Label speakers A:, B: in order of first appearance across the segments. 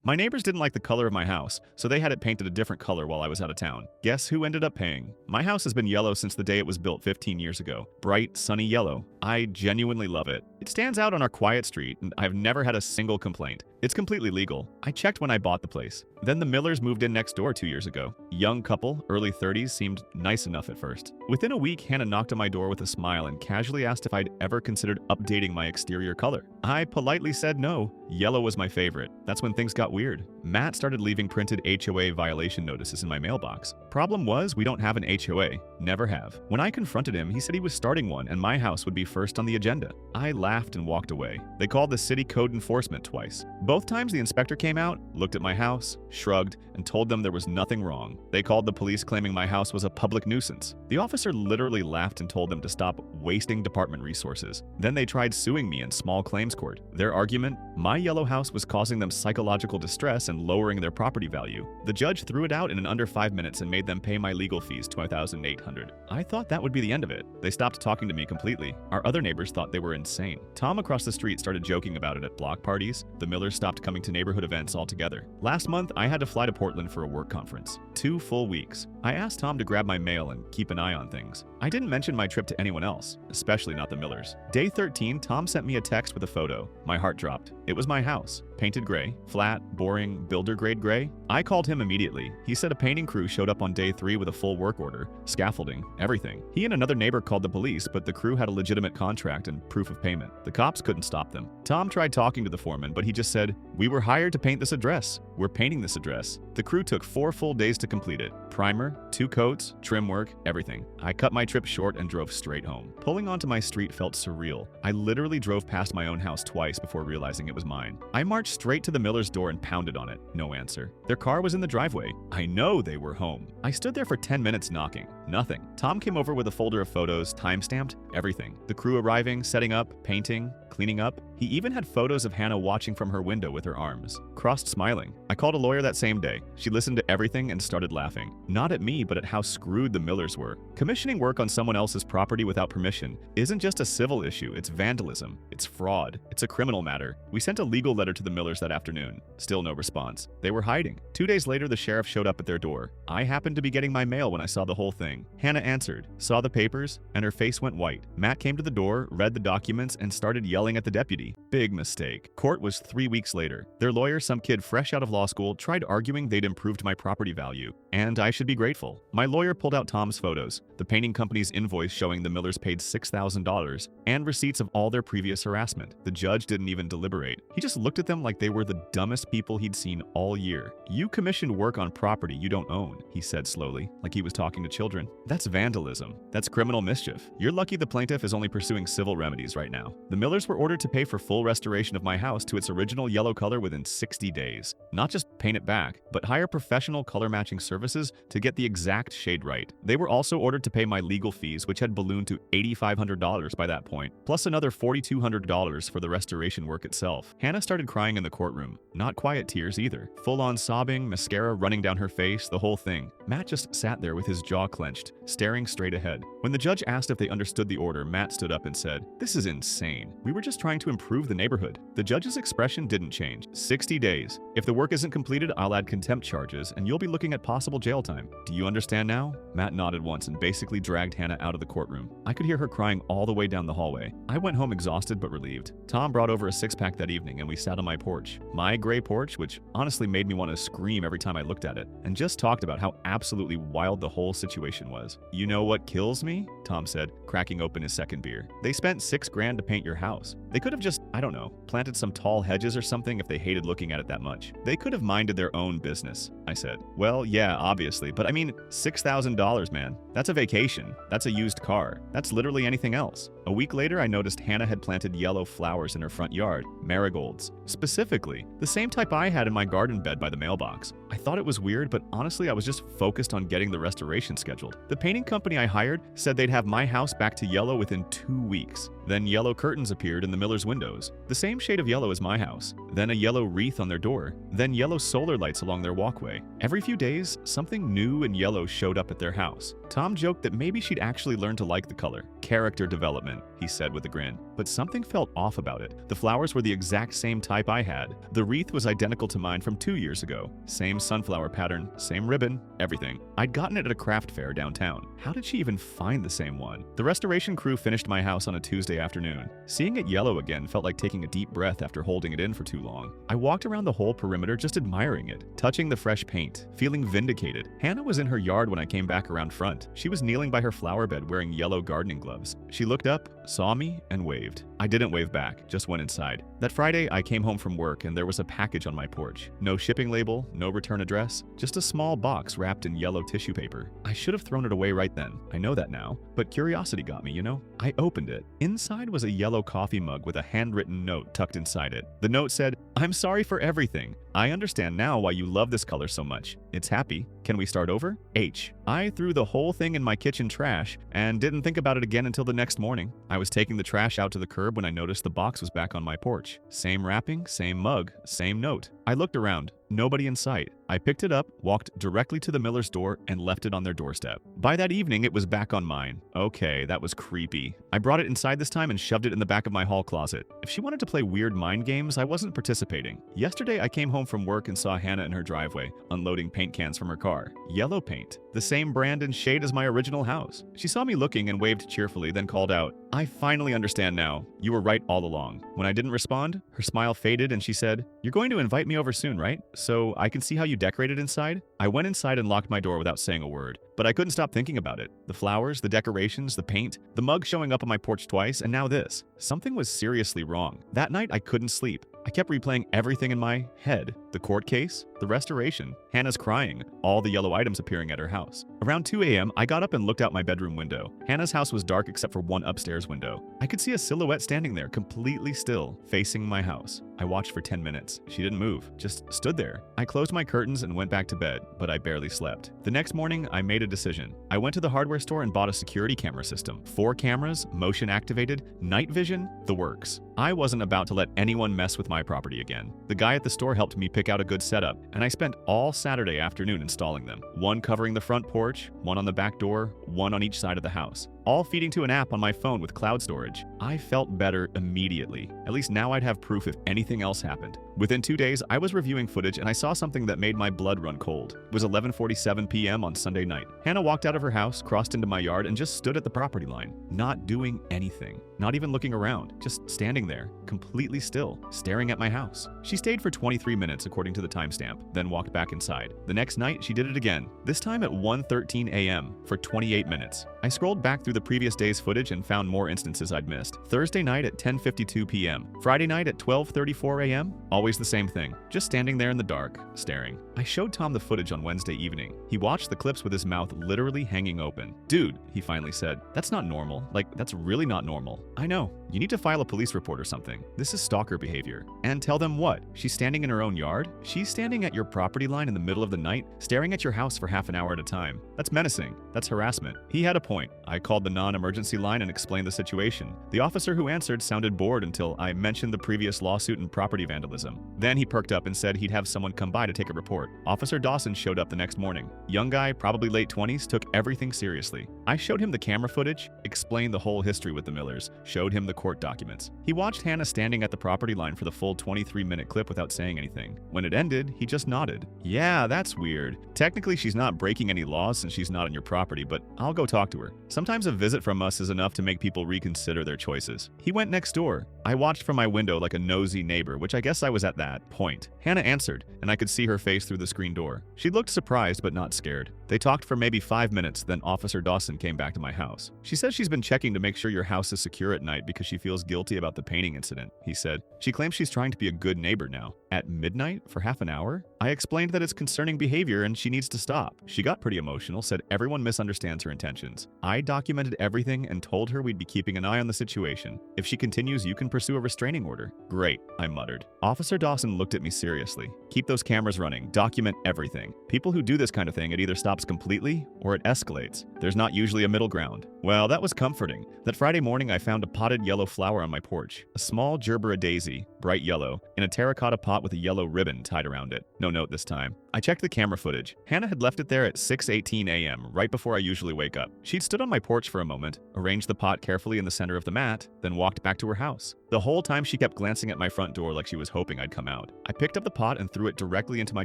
A: My neighbors didn't like the color of my house, so they had it painted a different color while I was out of town. Guess who ended up paying? My house has been yellow since the day it was built 15 years ago. Bright, sunny yellow. I genuinely love it. It stands out on our quiet street, and I've never had a single complaint. It's completely legal. I checked when I bought the place. Then the Millers moved in next door 2 years ago. Young couple, early 30s, seemed nice enough at first. Within a week, Hannah knocked on my door with a smile and casually asked if I'd ever considered updating my exterior color. I politely said no. Yellow was my favorite. That's when things got weird. Matt started leaving printed HOA violation notices in my mailbox. Problem was, we don't have an HOA. Never have. When I confronted him, he said he was starting one and my house would be first on the agenda. I laughed and walked away. They called the city code enforcement twice. Both times the inspector came out, looked at my house, shrugged, and told them there was nothing wrong. They called the police claiming my house was a public nuisance. The officer literally laughed and told them to stop wasting department resources. Then they tried suing me in small claims court. Their argument? My yellow house was causing them psychological distress and lowering their property value. The judge threw it out in under 5 minutes and made them pay my legal fees, $2,800. I thought that would be the end of it. They stopped talking to me completely. Our other neighbors thought they were insane. Tom across the street started joking about it at block parties. The Millers stopped coming to neighborhood events altogether. Last month, I had to fly to Portland for a work conference. 2 full weeks. I asked Tom to grab my mail and keep an eye on things. I didn't mention my trip to anyone else, especially not the Millers. Day 13, Tom sent me a text with a photo. My heart dropped. It was my house. Painted gray. Flat, boring, builder-grade gray. I called him immediately. He said a painting crew showed up on day 3 with a full work order, scaffolding, everything. He and another neighbor called the police, but the crew had a legitimate contract and proof of payment. The cops couldn't stop them. Tom tried talking to the foreman, but he just said, "We were hired to paint this address. We're painting this address." The crew took 4 full days to complete it. Primer, 2 coats, trim work, everything. I cut my trip short and drove straight home. Pulling onto my street felt surreal. I literally drove past my own house twice before realizing it was mine. I marched straight to the Miller's door and pounded on it. No answer. Their car was in the driveway. I know they were home. I stood there for 10 minutes knocking. Nothing. Tom came over with a folder of photos, time-stamped, everything. The crew arriving, setting up, painting, cleaning up. He even had photos of Hannah watching from her window with her arms, crossed smiling. I called a lawyer that same day. She listened to everything and started laughing. Not at me, but at how screwed the Millers were. Commissioning work on someone else's property without permission isn't just a civil issue, it's vandalism. It's fraud. It's a criminal matter. We sent a legal letter to the Millers that afternoon. Still no response. They were hiding. 2 days later, the sheriff showed up at their door. I happened to be getting my mail when I saw the whole thing. Hannah answered, saw the papers, and her face went white. Matt came to the door, read the documents, and started yelling at the deputy. Big mistake. Court was 3 weeks later. Their lawyer, some kid fresh out of law school, tried arguing they'd improved my property value, and I should be grateful. My lawyer pulled out Tom's photos, the painting company's invoice showing the Millers paid $6,000, and receipts of all their previous harassment. The judge didn't even deliberate. He just looked at them like they were the dumbest people he'd seen all year. "You commissioned work on property you don't own," he said slowly, like he was talking to children. "That's vandalism. That's criminal mischief. You're lucky the plaintiff is only pursuing civil remedies right now." The Millers were ordered to pay for full restoration of my house to its original yellow color within 60 days. Not just paint it back, but hire professional color matching services to get the exact shade right. They were also ordered to pay my legal fees, which had ballooned to $8,500 by that point, plus another $4,200 for the restoration work itself. Hannah started crying in the courtroom. Not quiet tears either. Full-on sobbing, mascara running down her face, the whole thing. Matt just sat there with his jaw clenched, staring straight ahead. When the judge asked if they understood the order, Matt stood up and said, "This is insane. We were just trying to improve the neighborhood." The judge's expression didn't change. 60 days. If the work isn't completed, I'll add contempt charges, and you'll be looking at possible jail time. Do you understand now? Matt nodded once and basically dragged Hannah out of the courtroom. I could hear her crying all the way down the hallway. I went home exhausted but relieved. Tom brought over a 6-pack that evening, and we sat on my porch. My gray porch, which honestly made me want to scream every time I looked at it, and just talked about how absolutely wild the whole situation was. "You know what kills me?" Tom said, cracking open his second beer. "They spent $6,000 to paint your house. They could have just, I don't know, planted some tall hedges or something if they hated looking at it that much. They could have minded their own business," I said. "Well, yeah, obviously, but I mean, $6,000, man. That's a vacation. That's a used car. That's literally anything else." A week later, I noticed Hannah had planted yellow flowers in her front yard, marigolds. Specifically, the same type I had in my garden bed by the mailbox. I thought it was weird, but honestly, I was just focused on getting the restoration scheduled. The painting company I hired said they'd have my house back to yellow within 2 weeks. Then yellow curtains appeared in the Miller's windows. house. The same shade of yellow as my house, then a yellow wreath on their door, then yellow solar lights along their walkway. Every few days, something new and yellow showed up at their house. Tom joked that maybe she'd actually learn to like the color. Character development, he said with a grin. But something felt off about it. The flowers were the exact same type I had. The wreath was identical to mine from 2 years ago. Same sunflower pattern, same ribbon, everything. I'd gotten it at a craft fair downtown. How did she even find the same one? The restoration crew finished my house on a Tuesday afternoon. Seeing it yellow again felt like taking a deep breath after holding it in for too long. I walked around the whole perimeter just admiring it, touching the fresh paint, feeling vindicated. Hannah was in her yard when I came back around front. She was kneeling by her flower bed wearing yellow gardening gloves. She looked up, saw me, and waved. I didn't wave back, just went inside. That Friday, I came home from work and there was a package on my porch. No shipping label, no return address, just a small box wrapped in yellow tissue paper. I should have thrown it away right then. I know that now. But curiosity got me, you know? I opened it. Inside was a yellow coffee mug with a handwritten note tucked inside it. The note said, "I'm sorry for everything. I understand now why you love this color so much. It's happy. Can we start over? H." I threw the whole thing in my kitchen trash and didn't think about it again until the next morning. I was taking the trash out to the curb when I noticed the box was back on my porch. Same wrapping, same mug, same note. I looked around. Nobody in sight. I picked it up, walked directly to the miller's door, and left it on their doorstep. By that evening, it was back on mine. Okay, that was creepy. I brought it inside this time and shoved it in the back of my hall closet. If she wanted to play weird mind games, I wasn't participating. Yesterday, I came home from work and saw Hannah in her driveway, unloading paint cans from her car. Yellow paint. The same brand and shade as my original house. She saw me looking and waved cheerfully, then called out, "I finally understand now. You were right all along." When I didn't respond, her smile faded and she said, "You're going to invite me over soon, right? So I can see how you decorated inside?" I went inside and locked my door without saying a word, but I couldn't stop thinking about it. The flowers, the decorations, the paint, the mug showing up on my porch twice, and now this. Something was seriously wrong. That night, I couldn't sleep. I kept replaying everything in my head. The court case, the restoration, Hannah's crying, all the yellow items appearing at her house. Around 2 a.m., I got up and looked out my bedroom window. Hannah's house was dark except for one upstairs window. I could see a silhouette standing there, completely still, facing my house. I watched for 10 minutes. She didn't move, just stood there. I closed my curtains and went back to bed, but I barely slept. The next morning, I made a decision. I went to the hardware store and bought a security camera system. 4 cameras, motion activated, night vision, the works. I wasn't about to let anyone mess with my property again. The guy at the store helped me pick out a good setup, and I spent all Saturday afternoon installing them. One covering the front porch, one on the back door, one on each side of the house, all feeding to an app on my phone with cloud storage. I felt better immediately. At least now I'd have proof if anything else happened. Within 2 days, I was reviewing footage and I saw something that made my blood run cold. It was 11:47 p.m. on Sunday night. Hannah walked out of her house, crossed into my yard, and just stood at the property line, not doing anything, not even looking around, just standing there, completely still, staring at my house. She stayed for 23 minutes according to the timestamp, then walked back inside. The next night, she did it again, this time at 1:13 a.m. for 28 minutes. I scrolled back through the previous day's footage and found more instances I'd missed. Thursday night at 10:52 p.m. Friday night at 12:34 a.m. Always the same thing, just standing there in the dark, staring. I showed Tom the footage on Wednesday evening. He watched the clips with his mouth literally hanging open. "Dude," he finally said, "that's not normal. Like, that's really not normal." "I know. You need to file a police report or something. This is stalker behavior." "And tell them what? She's standing in her own yard? She's standing at your property line in the middle of the night, staring at your house for half an hour at a time. That's menacing. That's harassment." He had a point. I called the non-emergency line and explained the situation. The officer who answered sounded bored until I mentioned the previous lawsuit and property vandalism. Then he perked up and said he'd have someone come by to take a report. Officer Dawson showed up the next morning. Young guy, probably late 20s, took everything seriously. I showed him the camera footage, explained the whole history with the Millers, showed him the court documents. He watched Hannah standing at the property line for the full 23-minute clip without saying anything. When it ended, he just nodded. "Yeah, that's weird. Technically, she's not breaking any laws since she's not on your property, but I'll go talk to her. Sometimes a visit from us is enough to make people reconsider their choices." He went next door. I watched from my window like a nosy neighbor, which I guess I was at that point. Hannah answered, and I could see her face through the screen door. She looked surprised but not scared. They talked for maybe 5 minutes, then Officer Dawson came back to my house. "She says she's been checking to make sure your house is secure at night because she feels guilty about the painting incident," he said. "She claims she's trying to be a good neighbor now." At midnight? For half an hour? I explained that it's concerning behavior and she needs to stop. She got pretty emotional, said everyone misunderstands her intentions. I documented everything and told her we'd be keeping an eye on the situation. If she continues, you can pursue a restraining order. Great, I muttered. Officer Dawson looked at me seriously. Keep those cameras running. Document everything. People who do this kind of thing, it either stops completely or it escalates. There's not usually a middle ground. Well, that was comforting. That Friday morning, I found a potted yellow flower on my porch. A small gerbera daisy, bright yellow, in a terracotta pot with a yellow ribbon tied around it. No note this time. I checked the camera footage. Hannah had left it there at 6:18 a.m., right before I usually wake up. She'd stood on my porch for a moment, arranged the pot carefully in the center of the mat, then walked back to her house. The whole time she kept glancing at my front door like she was hoping I'd come out. I picked up the pot and threw it directly into my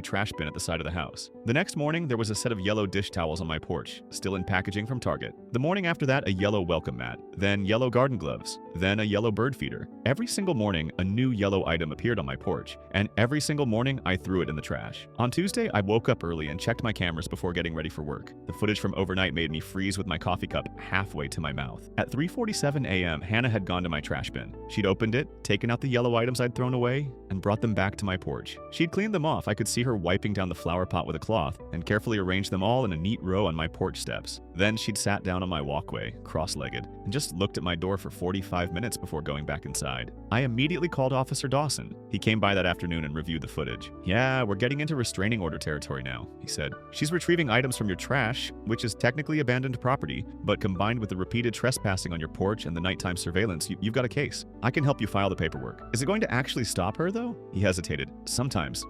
A: trash bin at the side of the house. The next morning, there was a set of yellow dish towels on my porch, still in packaging from Target. The morning after that, a yellow welcome mat, then yellow garden gloves, then a yellow bird feeder. Every single morning, a new yellow item appeared on my porch, and every single morning, I threw it in the trash. On Tuesday, I woke up early and checked my cameras before getting ready for work. The footage from overnight made me freeze with my coffee cup halfway to my mouth. At 3:47 a.m., Hannah had gone to my trash bin. She'd opened it, taken out the yellow items I'd thrown away, and brought them back to my porch. She'd cleaned them off. I could see her wiping down the flower pot with a cloth and carefully arranged them all in a neat row on my porch steps. Then she'd sat down on my walkway, cross-legged, and just looked at my door for 45 minutes before going back inside. I immediately called Officer Dawson. He came by that afternoon and reviewed the footage. "Yeah, we're getting into restraining order territory now," he said. "She's retrieving items from your trash, which is technically abandoned property, but combined with the repeated trespassing on your porch and the nighttime surveillance, you've got a case. I can help you file the paperwork." "Is it going to actually stop her, though?" He hesitated. Sometimes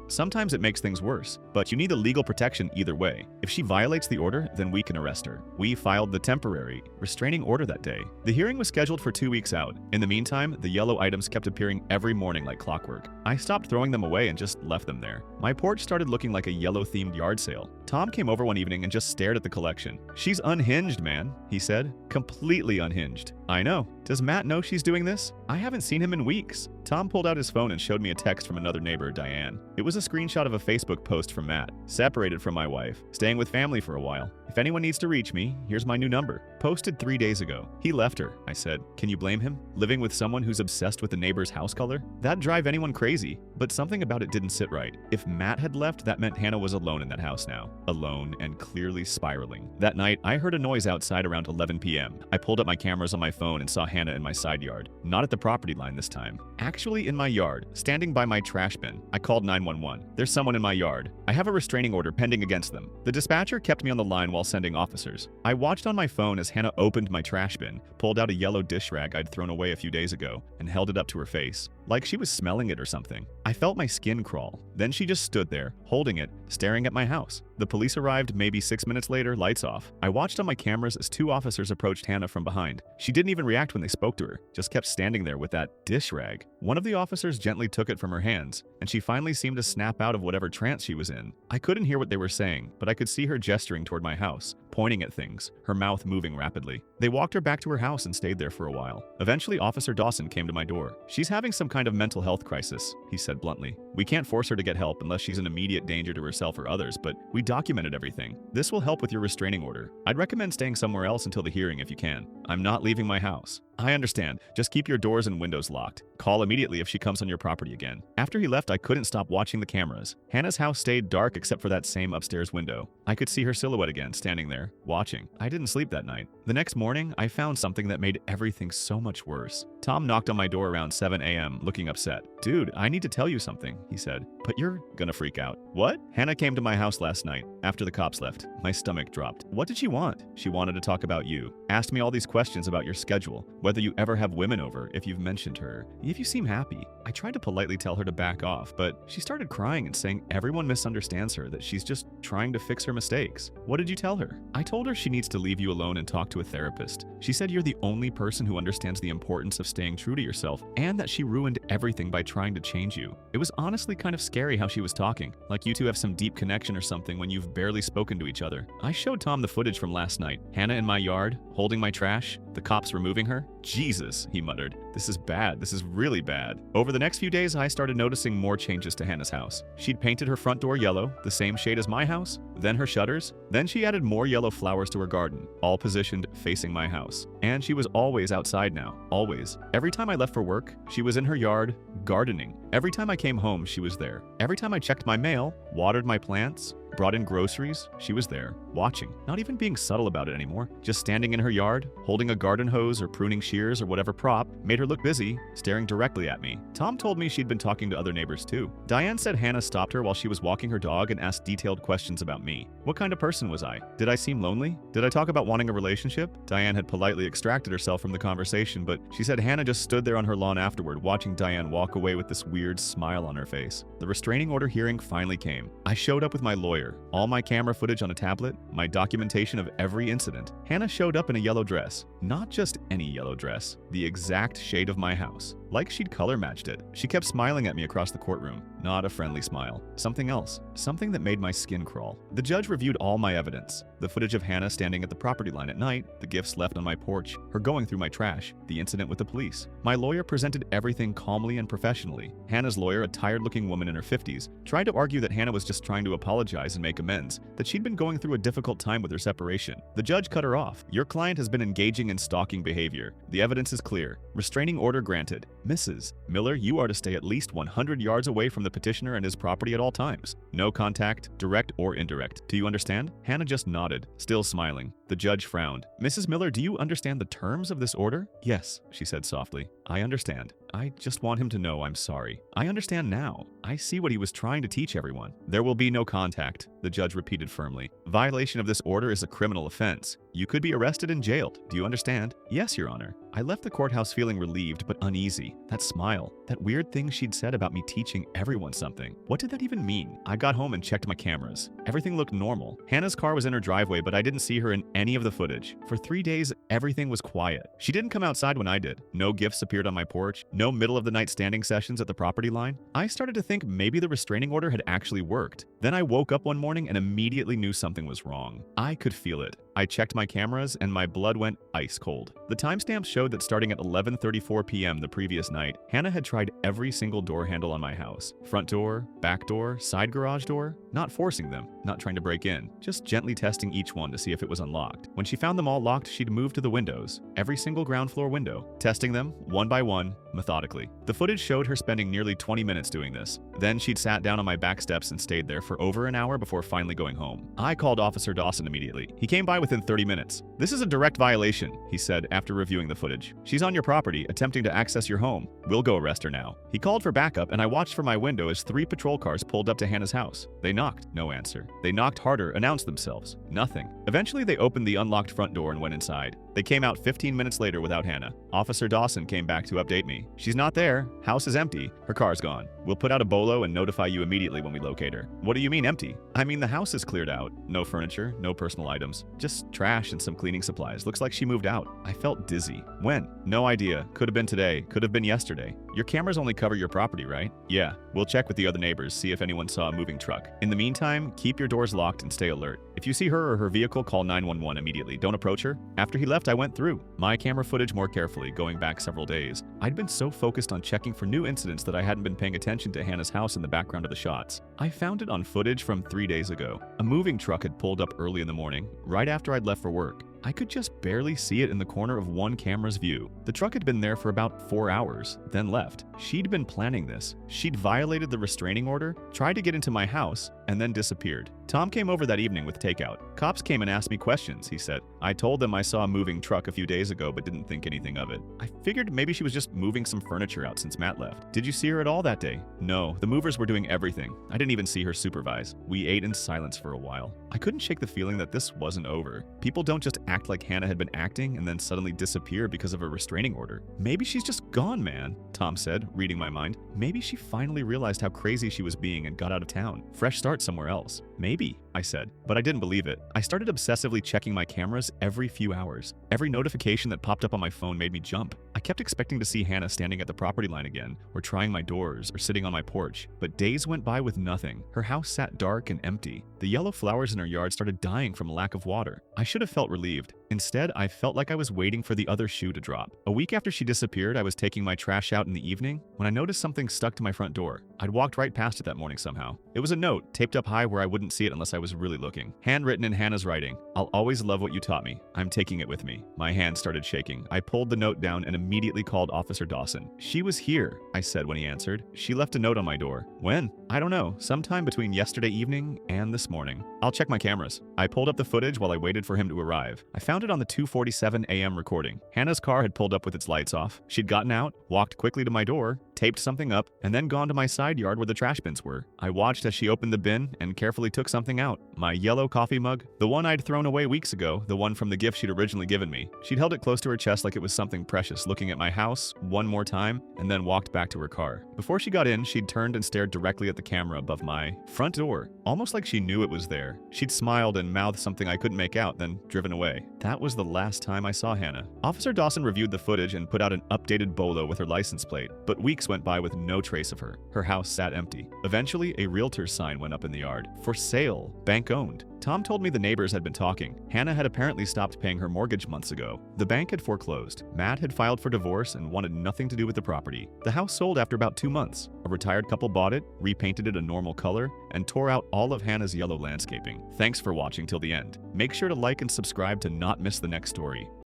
A: it makes things worse, but you need the legal protection either way. If she violates the order, then we can arrest her." We filed the temporary restraining order that day. The hearing was scheduled for 2 weeks out. In the meantime, the yellow items kept appearing every morning like clockwork. I stopped throwing them away and just left them there. My porch started looking like a yellow-themed yard sale. Tom came over one evening and just stared at the collection. "She's unhinged, man," he said. "Completely unhinged." "I know. Does Matt know she's doing this?" "I haven't seen him in weeks." Tom pulled out his phone and showed me a text from another neighbor, Diane. It was a screenshot of a Facebook post from Matt. "Separated from my wife. Staying with family for a while. If anyone needs to reach me, here's my new number." Posted 3 days ago. "He left her," I said. "Can you blame him? Living with someone who's obsessed with the neighbor's house color? That'd drive anyone crazy." But something about it didn't sit right. If Matt had left, that meant Hannah was alone in that house now. Alone and clearly spiraling. That night, I heard a noise outside around 11 p.m. I pulled up my cameras on my phone and saw Hannah in my side yard. Not at the property line this time. Actually in my yard, standing by my trash bin. I called 911. "There's someone in my yard. I have a restraining order pending against them." The dispatcher kept me on the line while sending officers. I watched on my phone as Hannah opened my trash bin, pulled out a yellow dish rag I'd thrown away a few days ago, and held it up to her face. Like she was smelling it or something. I felt my skin crawl. Then she just stood there, holding it, staring at my house. The police arrived maybe 6 minutes later, lights off. I watched on my cameras as 2 officers approached Hannah from behind. She didn't even react when they spoke to her, just kept standing there with that dish rag. One of the officers gently took it from her hands, and she finally seemed to snap out of whatever trance she was in. I couldn't hear what they were saying, but I could see her gesturing toward my house, pointing at things, her mouth moving rapidly. They walked her back to her house and stayed there for a while. Eventually, Officer Dawson came to my door. "She's having some kind of mental health crisis," he said bluntly. "We can't force her to get help unless she's in immediate danger to herself or others, but we documented everything. This will help with your restraining order. I'd recommend staying somewhere else until the hearing if you can. I'm not leaving my house." "I understand. Just keep your doors and windows locked. Call immediately if she comes on your property again." After he left, I couldn't stop watching the cameras. Hannah's house stayed dark except for that same upstairs window. I could see her silhouette again, standing there, watching. I didn't sleep that night. The next morning, I found something that made everything so much worse. Tom knocked on my door around 7 a.m., looking upset. "Dude, I need to tell you something," he said. "But you're gonna freak out." "What?" "Hannah came to my house last night, after the cops left." My stomach dropped. "What did she want?" "She wanted to talk about you. Asked me all these questions about your schedule, whether you ever have women over, if you've mentioned her, if you seem happy." I tried to politely tell her to back off, but she started crying and saying everyone misunderstands her, that she's just trying to fix her mistakes. "What did you tell her?" "I told her she needs to leave you alone and talk to a therapist. She said you're the only person who understands the importance of staying true to yourself, and that she ruined everything by trying to change you." It was honestly kind of scary how she was talking, like you two have some deep connection or something when you've barely spoken to each other. I showed Tom the footage from last night. Hannah in my yard, holding my trash, the cops removing her. "Jesus," he muttered. "This is bad. This is really bad." Over the next few days, I started noticing more changes to Hannah's house. She'd painted her front door yellow, the same shade as my house, then her shutters. Then she added more yellow flowers to her garden, all positioned facing my house. And she was always outside now, always. Every time I left for work, she was in her yard, gardening. Every time I came home, she was there. Every time I checked my mail, watered my plants, Brought in groceries, she was there, watching, not even being subtle about it anymore. Just standing in her yard, holding a garden hose or pruning shears or whatever prop, made her look busy, staring directly at me. Tom told me she'd been talking to other neighbors too. Diane said Hannah stopped her while she was walking her dog and asked detailed questions about me. What kind of person was I? Did I seem lonely? Did I talk about wanting a relationship? Diane had politely extracted herself from the conversation, but she said Hannah just stood there on her lawn afterward, watching Diane walk away with this weird smile on her face. The restraining order hearing finally came. I showed up with my lawyer, all my camera footage on a tablet, my documentation of every incident. Hannah showed up in a yellow dress. Not just any yellow dress, the exact shade of my house. Like she'd color matched it. She kept smiling at me across the courtroom. Not a friendly smile. Something else. Something that made my skin crawl. The judge reviewed all my evidence. The footage of Hannah standing at the property line at night, the gifts left on my porch, her going through my trash, the incident with the police. My lawyer presented everything calmly and professionally. Hannah's lawyer, a tired-looking woman in her 50s, tried to argue that Hannah was just trying to apologize and make amends, that she'd been going through a difficult time with her separation. The judge cut her off. Your client has been engaging in stalking behavior. The evidence is clear. Restraining order granted. Mrs. Miller, you are to stay at least 100 yards away from the petitioner and his property at all times. No contact, direct or indirect. Do you understand? Hannah just nodded, still smiling. The judge frowned. Mrs. Miller, do you understand the terms of this order? Yes, she said softly. I understand. I just want him to know I'm sorry. I understand now. I see what he was trying to teach everyone. There will be no contact, the judge repeated firmly. Violation of this order is a criminal offense. You could be arrested and jailed. Do you understand? Yes, Your Honor. I left the courthouse feeling relieved but uneasy. That smile, that weird thing she'd said about me teaching everyone something. What did that even mean? I got home and checked my cameras. Everything looked normal. Hannah's car was in her driveway, but I didn't see her in any of the footage. For 3 days, everything was quiet. She didn't come outside when I did. No gifts appeared on my porch. No middle of the night standing sessions at the property line. I started to think maybe the restraining order had actually worked. Then I woke up one morning and immediately knew something was wrong. I could feel it. I checked my cameras and my blood went ice cold. The timestamp showed that starting at 11:34 p.m. the previous night, Hannah had tried every single door handle on my house. Front door, back door, side garage door. Not forcing them, not trying to break in, just gently testing each one to see if it was unlocked. When she found them all locked, she'd move to the windows, every single ground floor window, testing them one by one, methodically. The footage showed her spending nearly 20 minutes doing this. Then she'd sat down on my back steps and stayed there for over an hour before finally going home. I called Officer Dawson immediately. He came by within 30 minutes. This is a direct violation, he said after reviewing the footage. She's on your property, attempting to access your home. We'll go arrest her now. He called for backup and I watched from my window as 3 patrol cars pulled up to Hannah's house. They knocked, no answer. They knocked harder, announced themselves. Nothing. Eventually they opened the unlocked front door and went inside. They came out 15 minutes later without Hannah. Officer Dawson came back to update me. She's not there. House is empty. Her car's gone. We'll put out a bolo and notify you immediately when we locate her. What do you mean empty? I mean the house is cleared out. No furniture, no personal items. Just trash and some cleaning supplies. Looks like she moved out. I felt dizzy. When? No idea. Could have been today. Could have been yesterday. Your cameras only cover your property, right? Yeah. We'll check with the other neighbors, see if anyone saw a moving truck. In the meantime, keep your doors locked and stay alert. If you see her or her vehicle, call 911 immediately. Don't approach her. After he left, I went through my camera footage more carefully, going back several days. I'd been so focused on checking for new incidents that I hadn't been paying attention to Hannah's house in the background of the shots. I found it on footage from 3 days ago. A moving truck had pulled up early in the morning, right after I'd left for work. I could just barely see it in the corner of one camera's view. The truck had been there for about 4 hours, then left. She'd been planning this. She'd violated the restraining order, tried to get into my house, and then disappeared. Tom came over that evening with takeout. Cops came and asked me questions, he said. I told them I saw a moving truck a few days ago but didn't think anything of it. I figured maybe she was just moving some furniture out since Matt left. Did you see her at all that day? No, the movers were doing everything. I didn't even see her supervise. We ate in silence for a while. I couldn't shake the feeling that this wasn't over. People don't just act like Hannah had been acting and then suddenly disappear because of a restraining order. Maybe she's just gone, man, Tom said, reading my mind. Maybe she finally realized how crazy she was being and got out of town. Fresh start somewhere else. Maybe, I said, but I didn't believe it. I started obsessively checking my cameras every few hours. Every notification that popped up on my phone made me jump. I kept expecting to see Hannah standing at the property line again, or trying my doors, or sitting on my porch. But days went by with nothing. Her house sat dark and empty. The yellow flowers in her yard started dying from lack of water. I should have felt relieved. Instead, I felt like I was waiting for the other shoe to drop. A week after she disappeared, I was taking my trash out in the evening when I noticed something stuck to my front door. I'd walked right past it that morning somehow. It was a note, taped up high where I wouldn't see it unless I was really looking. Handwritten in Hannah's writing. I'll always love what you taught me. I'm taking it with me. My hand started shaking. I pulled the note down and immediately called Officer Dawson. "She was here," I said when he answered. "She left a note on my door." "When?" "I don't know. Sometime between yesterday evening and this morning." "I'll check my cameras." I pulled up the footage while I waited for him to arrive. I found it on the 2:47 a.m. recording. Hannah's car had pulled up with its lights off. She'd gotten out, walked quickly to my door, taped something up, and then gone to my side yard where the trash bins were. I watched as she opened the bin and carefully took something out. My yellow coffee mug, the one I'd thrown away weeks ago, the one from the gift she'd originally given me. She'd held it close to her chest like it was something precious, looking at my house one more time, and then walked back to her car. Before she got in, she'd turned and stared directly at the camera above my front door, almost like she knew it was there. She'd smiled and mouthed something I couldn't make out, then driven away. That was the last time I saw Hannah. Officer Dawson reviewed the footage and put out an updated bolo with her license plate, but weeks went by with no trace of her. Her house sat empty. Eventually, a realtor's sign went up in the yard. "For sale. Bank owned." Tom told me the neighbors had been talking. Hannah had apparently stopped paying her mortgage months ago. The bank had foreclosed. Matt had filed for divorce and wanted nothing to do with the property. The house sold after about 2 months. A retired couple bought it, repainted it a normal color, and tore out all of Hannah's yellow landscaping. Thanks for watching till the end. Make sure to like and subscribe to not miss the next story.